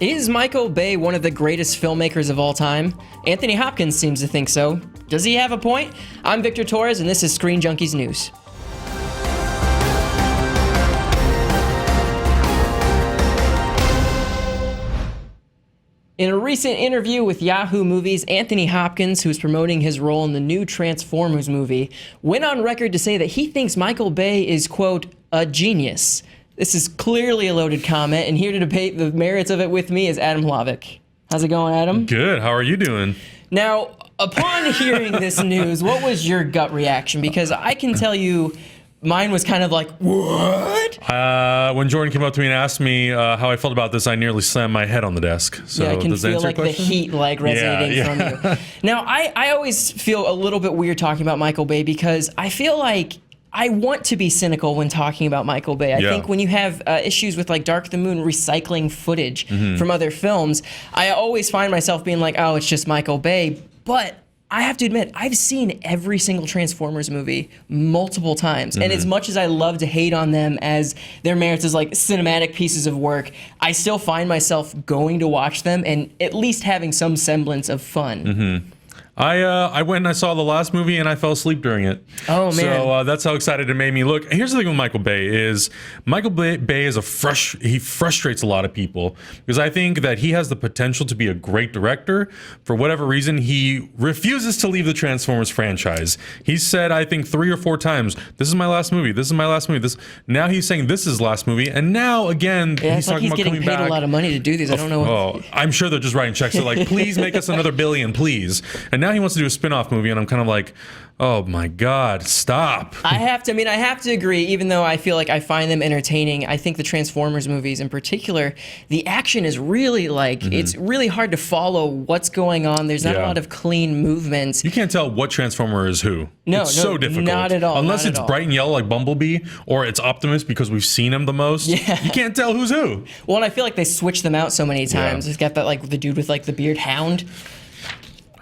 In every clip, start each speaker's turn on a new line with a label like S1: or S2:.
S1: Is Michael Bay one of the greatest filmmakers of all time? Anthony Hopkins seems to think so. Does he have a point? I'm Victor Torres, and this is Screen Junkies News. In a recent interview with Yahoo Movies, Anthony Hopkins, who's promoting his role in the new Transformers movie, went on record to say that he thinks Michael Bay is, quote, a genius. This is clearly a loaded comment, and here to debate the merits of it with me is Adam Hlavik. How's it going, Adam?
S2: Good. How are you doing?
S1: Now, upon hearing this news, what was your gut reaction? Because I can tell you, mine was kind of like, what?
S2: When Jordan came up to me and asked me how I felt about this, I nearly slammed my head on the desk. So
S1: yeah, I can
S2: does that
S1: feel
S2: answer
S1: like
S2: your
S1: the
S2: question?
S1: heat resonating from you. Now, I always feel a little bit weird talking about Michael Bay because I feel like I want to be cynical when talking about Michael Bay. I think when you have issues with like Dark of the Moon recycling footage from other films, I always find myself being like, oh, it's just Michael Bay. But I have to admit, I've seen every single Transformers movie multiple times. And as much as I love to hate on them as their merits as like cinematic pieces of work, I still find myself going to watch them and at least having some semblance of fun.
S2: I went and I saw the last movie and I fell asleep during it.
S1: Oh, man.
S2: So that's how excited it made me. Look, here's the thing with Michael Bay is he frustrates a lot of people because I think that he has the potential to be a great director. For whatever reason, he refuses to leave the Transformers franchise. He said, I think 3 or 4 times, this is my last movie. This is my last movie. Now he's saying this is his last movie. And now again,
S1: he's talking about coming back. He's getting paid a lot of money to do these. I don't know.
S2: Oh, I'm sure they're just writing checks. They're like, please make us another $1 billion, please. And now he wants to do a spin-off movie, and I'm kind of like, oh my God, stop.
S1: I have to agree, even though I feel like I find them entertaining. I think the Transformers movies in particular, the action is really it's really hard to follow what's going on. There's not a lot of clean movements.
S2: You can't tell what Transformer is who. It's so difficult.
S1: Not at all.
S2: Unless it's bright and yellow like Bumblebee, or it's Optimus because we've seen him the most. Yeah. You can't tell who's who.
S1: Well, and I feel like they switch them out so many times. It's got that like the dude with like the beard hound.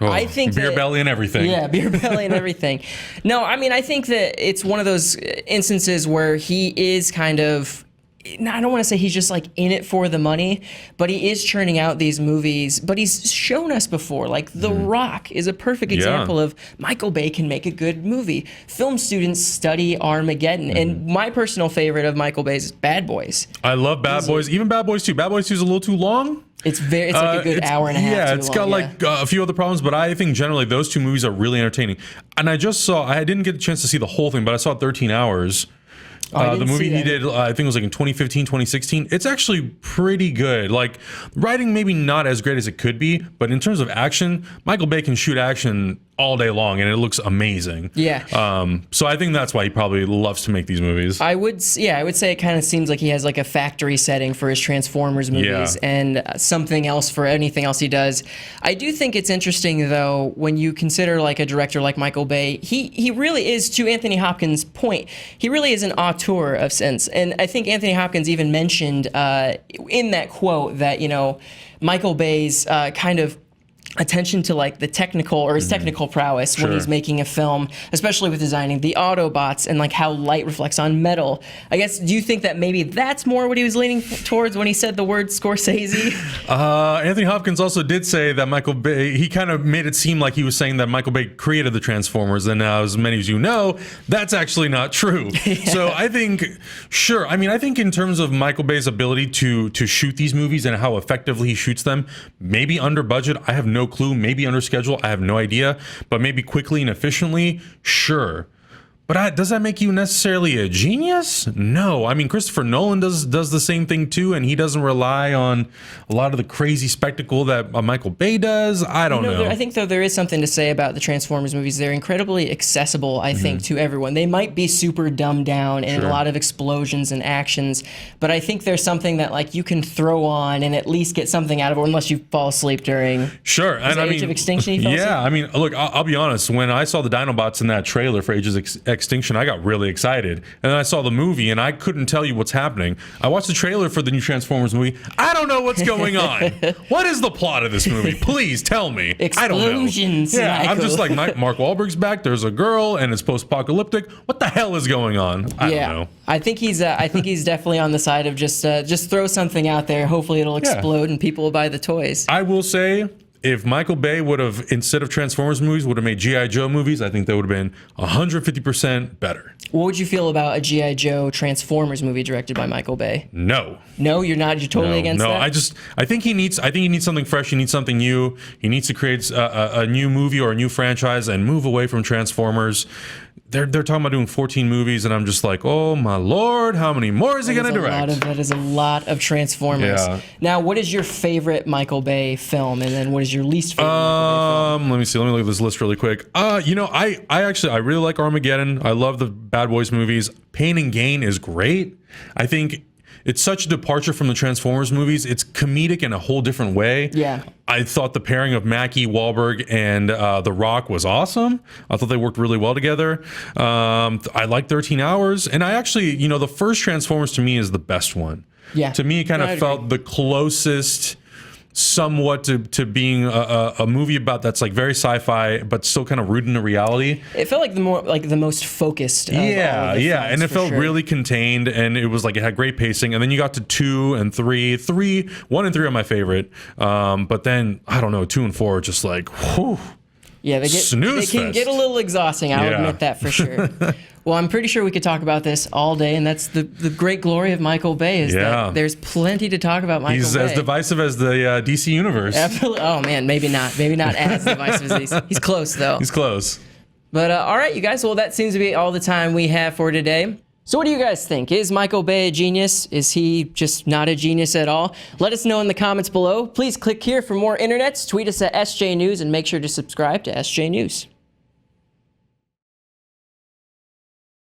S2: Oh,
S1: I think
S2: beer belly and everything.
S1: Yeah, beer belly and everything. No, I mean, I think that it's one of those instances where he is kind of, I don't want to say he's just like in it for the money, but he is churning out these movies. But he's shown us before, like The Rock is a perfect example of Michael Bay can make a good movie. Film students study Armageddon. And my personal favorite of Michael Bay's is Bad Boys.
S2: I love Bad Boys, even Bad Boys 2. Bad Boys 2 is a little too long.
S1: It's like a good hour and a half.
S2: Yeah, it's got like a few other problems, but I think generally those two movies are really entertaining. And I didn't get a chance to see the whole thing, but I saw 13 Hours. The movie he did, I think it was like in 2015, 2016. It's actually pretty good. Like, writing maybe not as great as it could be, but in terms of action, Michael Bay can shoot action all day long, and it looks amazing.
S1: Yeah.
S2: So I think that's why he probably loves to make these movies.
S1: I would say it kind of seems like he has like a factory setting for his Transformers movies and something else for anything else he does. I do think it's interesting, though, when you consider like a director like Michael Bay, he really is, to Anthony Hopkins' point, he really is an auteur of sense. And I think Anthony Hopkins even mentioned in that quote that, Michael Bay's kind of attention to like the technical or his technical prowess when he's making a film, especially with designing the Autobots and like how light reflects on metal. I guess, do you think that maybe that's more what he was leaning towards when he said the word Scorsese?
S2: Anthony Hopkins also did say that Michael Bay, he kind of made it seem like he was saying that Michael Bay created the Transformers, and now, as many as you know, that's actually not true. So I think, I think in terms of Michael Bay's ability to shoot these movies and how effectively he shoots them, maybe under budget, I have no clue, maybe under schedule, I have no idea, but maybe quickly and efficiently, sure. But does that make you necessarily a genius? No. I mean, Christopher Nolan does the same thing too, and he doesn't rely on a lot of the crazy spectacle that Michael Bay does. I don't know.
S1: I think, though, there is something to say about the Transformers movies. They're incredibly accessible, I think, to everyone. They might be super dumbed down and a lot of explosions and actions, but I think there's something that like you can throw on and at least get something out of it, unless you fall asleep during Age of Extinction. You fell asleep?
S2: I mean, look, I'll be honest. When I saw the Dinobots in that trailer for Age of Extinction, I got really excited. And then I saw the movie, and I couldn't tell you what's happening. I watched the trailer for the new Transformers movie. I don't know what's going on. What is the plot of this movie? Please tell me. I don't know. Yeah,
S1: Michael.
S2: I'm just like, Mark Wahlberg's back. There's a girl, and it's post-apocalyptic. What the hell is going on? I don't know.
S1: I think he's definitely on the side of just throw something out there. Hopefully it'll explode and people will buy the toys.
S2: I will say, if Michael Bay would have, instead of Transformers movies, would have made G.I. Joe movies, I think that would have been 150% better.
S1: What would you feel about a G.I. Joe Transformers movie directed by Michael Bay?
S2: No.
S1: No, you're not. You're totally against that?
S2: No, I think he needs something fresh. He needs something new. He needs to create a new movie or a new franchise and move away from Transformers. They're talking about doing 14 movies, and I'm just like, oh my Lord, how many more is he going to direct?
S1: That is a lot of Transformers.
S2: Yeah.
S1: Now, what is your favorite Michael Bay film, and then what is your least favorite Michael Bay film?
S2: Let me see. Let me look at this list really quick. I really like Armageddon. I love the Bad Boys movies. Pain and Gain is great. I think it's such a departure from the Transformers movies. It's comedic in a whole different way.
S1: Yeah.
S2: I thought the pairing of Mackie, Wahlberg, and The Rock was awesome. I thought they worked really well together. I like 13 Hours. And I actually, the first Transformers to me is the best one.
S1: Yeah.
S2: To me, it kind of felt the closest somewhat to being a movie about that's like very sci-fi but still kind of rooted in reality.
S1: It felt like the most focused of all of the films,
S2: and it felt
S1: sure.
S2: really contained, and it was like it had great pacing. And then you got to 2 and 3. 1 and 3 are my favorite, but then I don't know, 2 and 4 are just like whew.
S1: Yeah, they can get a little exhausting. I'll admit that for sure. Well, I'm pretty sure we could talk about this all day, and that's the great glory of Michael Bay is that there's plenty to talk about Michael Bay.
S2: He's as divisive as the DC universe.
S1: Absolutely. Oh man, maybe not as divisive as he's close though.
S2: He's close.
S1: But all right, you guys. Well, that seems to be all the time we have for today. So what do you guys think? Is Michael Bay a genius? Is he just not a genius at all? Let us know in the comments below. Please click here for more internets. Tweet us at SJ News and make sure to subscribe to SJ News.